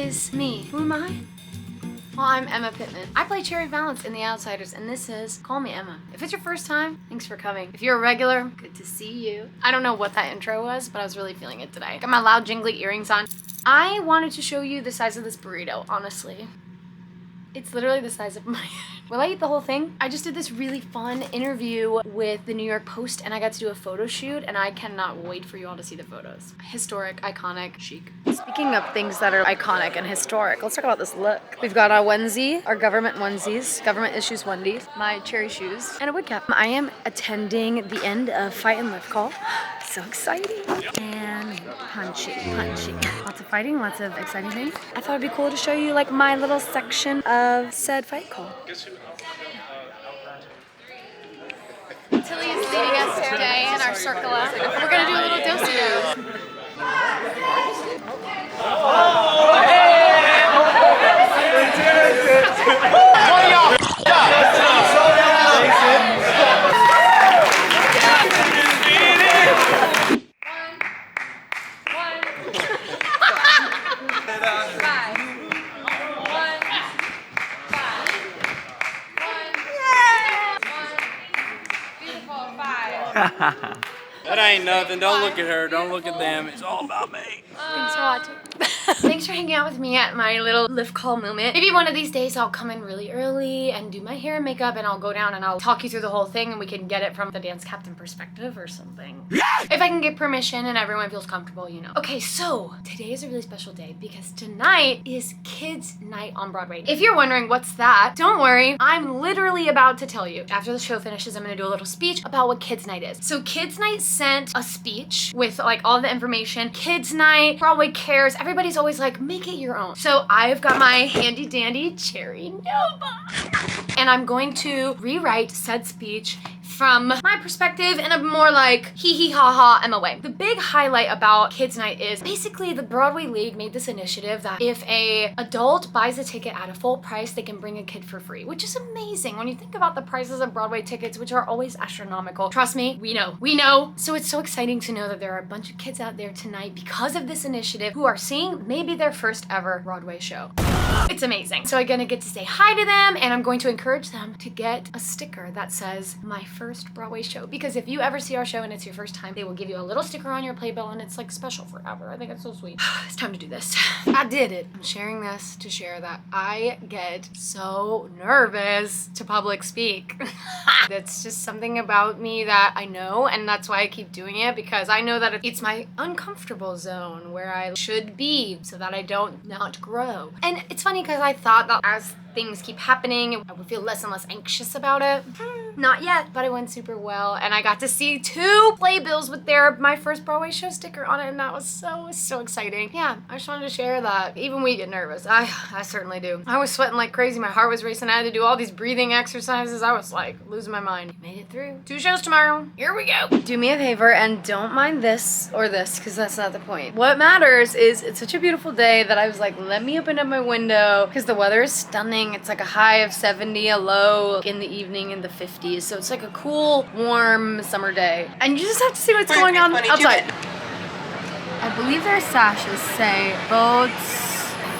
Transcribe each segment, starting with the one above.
is me. Who am I? Well, I'm Emma Pittman. I play Cherry Valance in The Outsiders, and this is Call Me Emma. If it's your first time, thanks for coming. If you're a regular, good to see you. I don't know what that intro was, but I was really feeling it today. Got my loud jingly earrings on. I wanted to show you the size of this burrito, honestly. It's literally the size of my head. Will I eat the whole thing? I just did this really fun interview with the New York Post and I got to do a photo shoot and I cannot wait for you all to see the photos. Historic, iconic, chic. Speaking of things that are iconic and historic, let's talk about this look. We've got our onesie, our government onesies, government issues onesies, my cherry shoes, and a wig cap. I am attending the end of Fight and Lift Call. So exciting. And punchy. Lots of fighting, lots of exciting things. I thought it'd be cool to show you like my little section of said fight call. Cecilia is leading us today in our circula. We're gonna do a little do-si-do. That ain't nothing. Don't look at her. Don't look at them. It's all about me. Thanks for watching. Thanks for hanging out with me at my little lift call moment. Maybe one of these days I'll come in really early and do my hair and makeup and I'll go down and I'll talk you through the whole thing and we can get it from the dance captain perspective or something. If I can get permission and everyone feels comfortable, you know. Okay, so today is a really special day because tonight is Kids Night on Broadway. If you're wondering what's that, don't worry. I'm literally about to tell you. After the show finishes, I'm gonna do a little speech about what Kids Night is. So Kids Night sent a speech with like all the information. Kids Night, Broadway cares. Everybody's always like, make it your own. So I've got my handy dandy cherry notebook and I'm going to rewrite said speech from my perspective in a more like hee ha ha Emma way. The big highlight about Kids Night is basically the Broadway League made this initiative that if a adult buys a ticket at a full price, they can bring a kid for free, which is amazing when you think about the prices of Broadway tickets, which are always astronomical. Trust me, we know. So it's so exciting to know that there are a bunch of kids out there tonight because of this initiative who are seeing maybe their first ever Broadway show. It's amazing. So I'm gonna get to say hi to them and I'm going to encourage them to get a sticker that says my first Broadway show, because if you ever see our show and it's your first time, they will give you a little sticker on your playbill and it's like special forever. I think it's so sweet. It's time to do this. I did it. I'm sharing this to share that I get so nervous to public speak. That's just something about me that I know, and that's why I keep doing it, because I know that it's my uncomfortable zone where I should be so that I don't not grow. And it's funny because I thought that as things keep happening, I would feel less and less anxious about it. Not yet, but it went super well. And I got to see 2 playbills with my first Broadway show sticker on it. And that was so exciting. Yeah, I just wanted to share that. Even we get nervous. I certainly do. I was sweating like crazy. My heart was racing. I had to do all these breathing exercises. I was like losing my mind. Made it through. 2 shows tomorrow. Here we go. Do me a favor and don't mind this or this, because that's not the point. What matters is it's such a beautiful day that I was like, let me open up my window because the weather is stunning. It's like a high of 70, a low in the evening in the 50s. So it's like a cool, warm summer day. And you just have to see what's going on outside. I believe their sashes say boats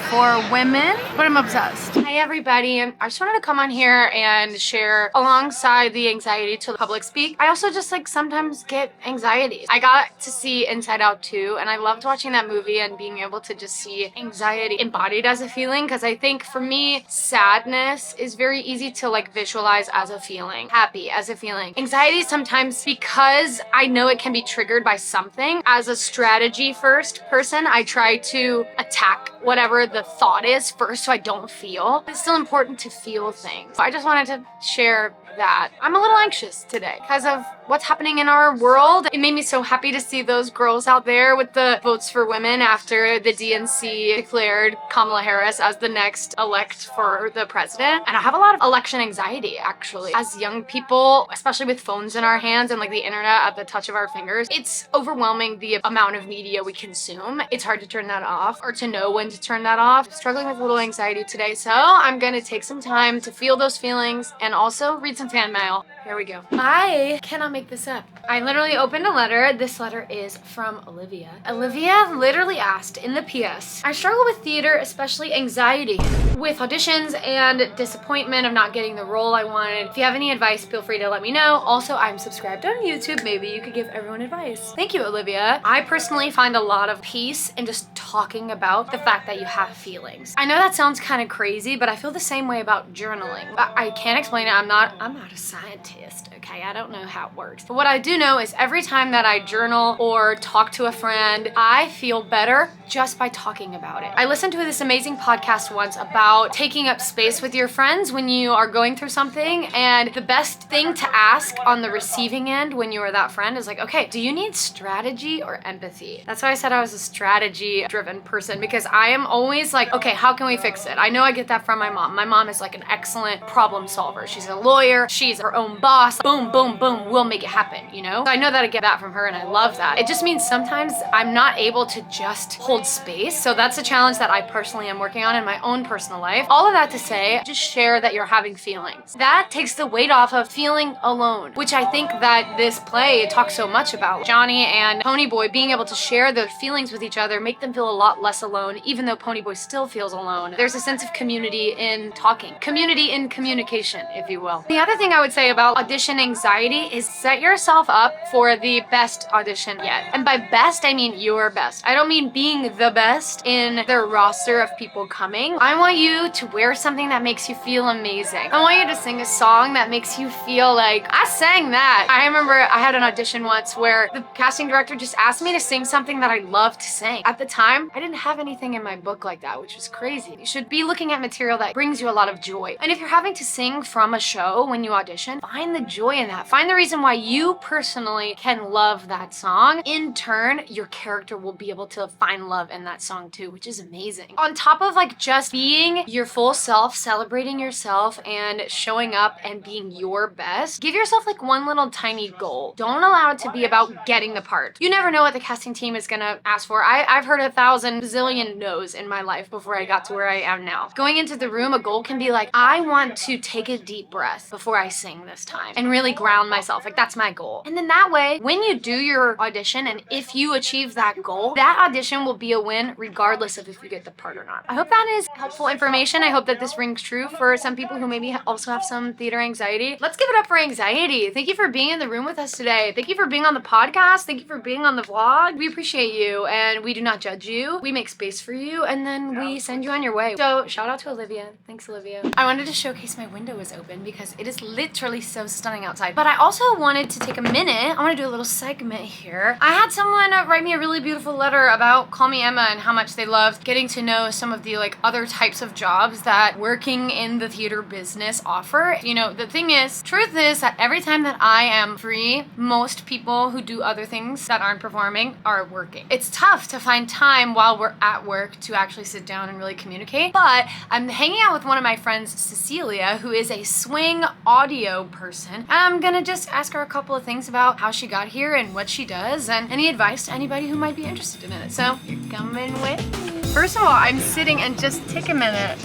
for women, but I'm obsessed. Hi everybody, I just wanted to come on here and share alongside the anxiety to public speak. I also just like sometimes get anxiety. I got to see Inside Out 2 and I loved watching that movie and being able to just see anxiety embodied as a feeling, because I think for me, sadness is very easy to like visualize as a feeling, happy as a feeling. Anxiety sometimes, because I know it can be triggered by something, as a strategy first person, I try to attack whatever the thought is first so I don't feel. It's still important to feel things. I just wanted to share that I'm a little anxious today because of what's happening in our world. It made me so happy to see those girls out there with the votes for women after the DNC declared Kamala Harris as the next elect for the president. And I have a lot of election anxiety, actually. As young people, especially with phones in our hands and like the internet at the touch of our fingers, it's overwhelming the amount of media we consume. It's hard to turn that off or to know when to turn that off. I'm struggling with a little anxiety today, so I'm gonna take some time to feel those feelings and also read some some fan mail. Here we go. I cannot make this up. I literally opened a letter. This letter is from Olivia. Olivia literally asked in the PS, I struggle with theater, especially anxiety, with auditions and disappointment of not getting the role I wanted. If you have any advice, feel free to let me know. Also, I'm subscribed on YouTube. Maybe you could give everyone advice. Thank you, Olivia. I personally find a lot of peace in just talking about the fact that you have feelings. I know that sounds kind of crazy, but I feel the same way about journaling. I can't explain it. I'm not a scientist, okay? I don't know how it works. But what I do know is every time that I journal or talk to a friend, I feel better just by talking about it. I listened to this amazing podcast once about taking up space with your friends when you are going through something, and the best thing to ask on the receiving end when you are that friend is like, okay, do you need strategy or empathy? That's why I said I was a strategy-driven person, because I am always like, okay, how can we fix it? I know I get that from my mom. My mom is like an excellent problem solver. She's a lawyer, she's her own boss. Boom, boom, boom, we'll make it happen, you know? So I know that I get that from her and I love that. It just means sometimes I'm not able to just hold space. So that's a challenge that I personally am working on in my own personal life. All of that to say, just share that you're having feelings. That takes the weight off of feeling alone, which I think that this play talks so much about. Johnny and Ponyboy being able to share their feelings with each other, make them feel a lot less alone, even though Ponyboy still feels alone. There's a sense of community in talking, community in communication, if you will. The other thing I would say about audition anxiety is set yourself up for the best audition yet. And by best, I mean your best. I don't mean being the best in the roster of people coming. I want you to wear something that makes you feel amazing. I want you to sing a song that makes you feel like, I sang that. I remember I had an audition once where the casting director just asked me to sing something that I love to sing. At the time, I didn't have anything in my book like that, which was crazy. You should be looking at material that brings you a lot of joy. And if you're having to sing from a show when you audition, find the joy in that. Find the reason why you personally can love that song. In turn, your character will be able to find love in that song too, which is amazing. On top of like just being your full self, celebrating yourself and showing up and being your best, give yourself like one little tiny goal. Don't allow it to be about getting the part. You never know what the casting team is gonna ask for. I've heard 1,000 bazillion no's in my life before I got to where I am now. Going into the room, a goal can be like, I want to take a deep breath before I sing this time and really ground myself. Like that's my goal. And then that way, when you do your audition and if you achieve that goal, that audition will be a win regardless of if you get the part or not. I hope that is helpful information. I hope that this rings true for some people who maybe also have some theater anxiety. Let's give it up for anxiety. Thank you for being in the room with us today. Thank you for being on the podcast. Thank you for being on the vlog. We appreciate you and we do not judge you. We make space for you and then we send you on your way. So shout out to Olivia. Thanks, Olivia. I wanted to showcase my window is open because it is literally so stunning outside. But I also wanted to take a minute. I want to do a little segment here. I had someone write me a really beautiful letter about Call Me Emma and how much they loved getting to know some of the like other types of jobs that working in the theater business offer. You know, the thing is, truth is that every time that I am free, most people who do other things that aren't performing are working. It's tough to find time while we're at work to actually sit down and really communicate, but I'm hanging out with one of my friends, Cecilia, who is a swing audio person, and I'm gonna just ask her a couple of things about how she got here and what she does and any advice to anybody who might be interested in it. So you're coming with me. First of all, I'm sitting and just take a minute.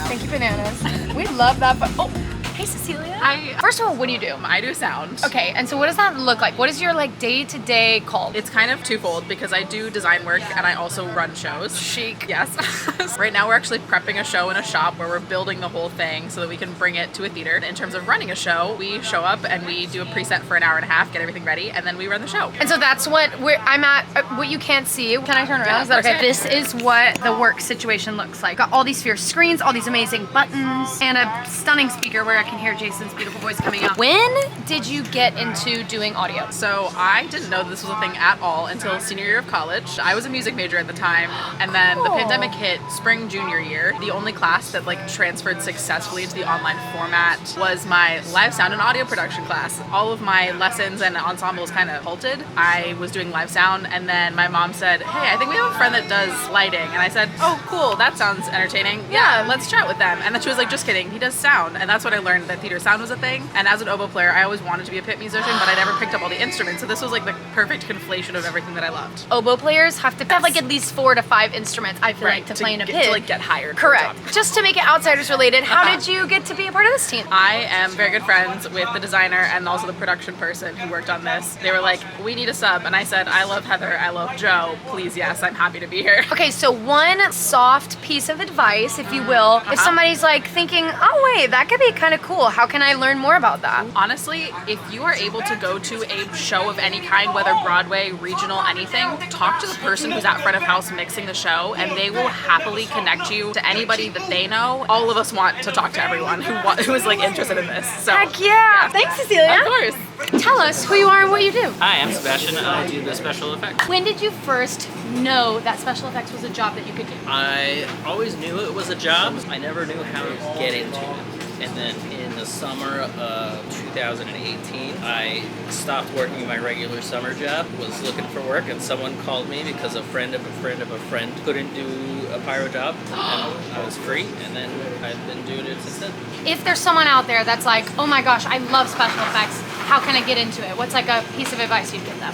Thank you, bananas. We love that, but oh. Hey, Cecilia. First of all, what do you do? I do sound. Okay, and so what does that look like? What is your like day-to-day call? It's kind of twofold because I do design work and I also run shows. Chic. Yes. Right now we're actually prepping a show in a shop where we're building the whole thing so that we can bring it to a theater. In terms of running a show, we show up and we do a preset for an hour and a half, get everything ready, and then we run the show. And so that's what I'm at, what you can't see. Can I turn around? Yeah, is that okay? This is what the work situation looks like. Got all these fierce screens, all these amazing buttons, and a stunning speaker where I can hear Jason's beautiful voice coming out. When did you get into doing audio? So I didn't know this was a thing at all until senior year of college. I was a music major at the time, and then the pandemic hit spring junior year. The only class that like transferred successfully to the online format was my live sound and audio production class. All of my lessons and ensembles kind of halted. I was doing live sound, and then my mom said, hey, I think we have a friend that does lighting. And I said, oh, cool, that sounds entertaining. Yeah, let's chat with them. And then she was like, just kidding, he does sound. And that's what I learned learned that theater sound was a thing. And as an oboe player, I always wanted to be a pit musician, but I never picked up all the instruments. So this was like the perfect conflation of everything that I loved. Oboe players have to have like at least 4 to 5 instruments, I feel like, to play in a pit. To like get hired. Correct. Just to make it Outsiders related, how did you get to be a part of this team? I am very good friends with the designer and also the production person who worked on this. They were like, we need a sub. And I said, I love Heather, I love Joe. Please, yes, I'm happy to be here. Okay, so one soft piece of advice, if you will, if somebody's like thinking, oh wait, that could be kind of cool, how can I learn more about that? Honestly, if you are able to go to a show of any kind, whether Broadway, regional, anything, talk to the person who's at front of house mixing the show, and they will happily connect you to anybody that they know. All of us want to talk to everyone who is like interested in this. So, heck yeah! Thanks, Cecilia. Of course. Tell us who you are and what you do. Hi, I'm Sebastian. I do the special effects. When did you first know that special effects was a job that you could do? I always knew it was a job. I never knew how to get into it. And then in the summer of 2018, I stopped working my regular summer job, was looking for work, and someone called me because a friend of a friend of a friend couldn't do a pyro job, and I was free, and then I've been doing it since then. If there's someone out there that's like, oh my gosh, I love special effects, how can I get into it? What's like a piece of advice you'd give them?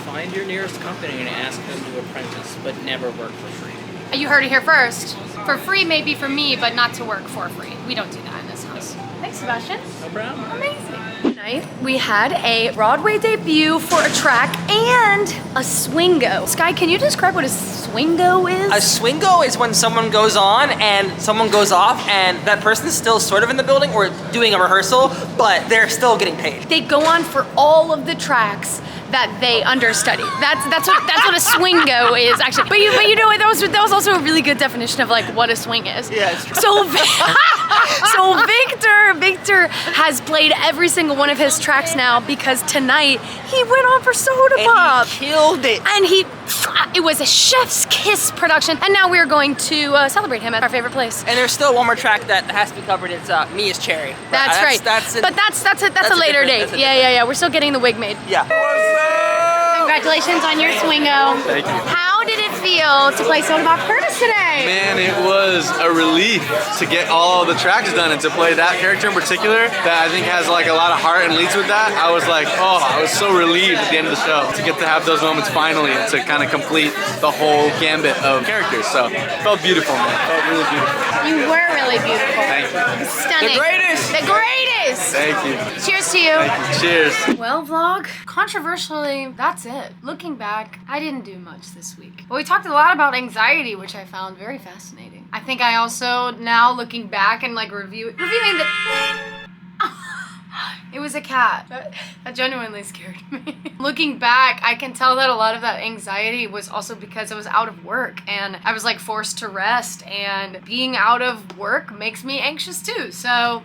Find your nearest company and ask them to apprentice, but never work for free. You heard it here first. For free may be for me, but not to work for free. We don't do that in this house. Thanks, Sebastian. No problem. Amazing. Tonight, we had a Broadway debut for a track and a swingo. Sky, can you describe what a swingo is? A swingo is when someone goes on and someone goes off and that person's still sort of in the building or doing a rehearsal, but they're still getting paid. They go on for all of the tracks that they understudy. That's what a swingo is actually. But you know what? That was also a really good definition of like what a swing is. Yeah, it's true. So Victor has played every single one of his tracks now because tonight he went on for Soda Pop. And he killed it. And it was a chef's kiss production, and now we're going to celebrate him at our favorite place. And there's still one more track that has to be covered. It's Me is Cherry. That's right. But that's a later date. Yeah. We're still getting the wig made. Yeah. Congratulations on your swingo. Thank you. How did it feel to play Soda Pop Curtis today? Man, it was a relief to get all the tracks done and to play that character in particular that I think has like a lot of heart and leads with that. I was like, oh, I was so relieved at the end of the show to get to have those moments finally and to kind of complete the whole gambit of characters. So it felt beautiful, man. It felt really beautiful. You were really beautiful. Thank you. Stunning. The greatest. The greatest. Thank you. Cheers to you. Thank you. Cheers. Well, vlog, controversially, that's it. Looking back, I didn't do much this week. But we talked a lot about anxiety, which I found very fascinating. I think I also, now looking back and like reviewing the... It was a cat. That genuinely scared me. Looking back, I can tell that a lot of that anxiety was also because I was out of work and I was like forced to rest, and being out of work makes me anxious too. So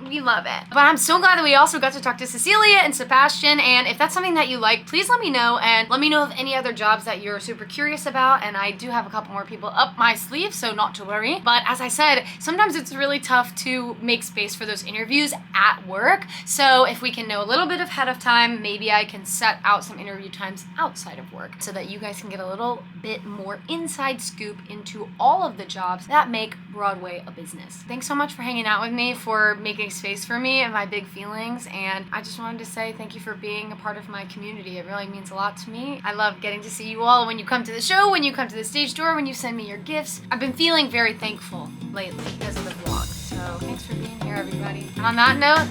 we love it. But I'm so glad that we also got to talk to Cecilia and Sebastian, and if that's something that you like, please let me know, and let me know of any other jobs that you're super curious about, and I do have a couple more people up my sleeve, so not to worry. But as I said, sometimes it's really tough to make space for those interviews at work, so if we can know a little bit ahead of time, maybe I can set out some interview times outside of work so that you guys can get a little bit more inside scoop into all of the jobs that make Broadway a business. Thanks so much for hanging out with me, for making space for me and my big feelings, and I just wanted to say thank you for being a part of my community. It really means a lot to me. I love getting to see you all when you come to the show, when you come to the stage door, when you send me your gifts. I've been feeling very thankful lately because of the vlogs, so thanks for being here, everybody. And on that note,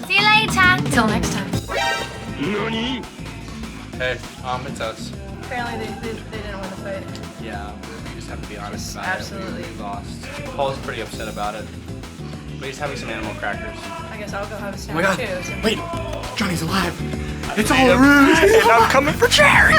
see you later. Till next time. Nani? Hey, it's us. Apparently they didn't win the fight. Yeah, we just have to be honest about Absolutely. it. We lost. Paul's pretty upset about it. But he's having some animal crackers. I guess I'll go have a snack too. So. Wait, Johnny's alive. It's all a ruse. And I'm coming for Jerry.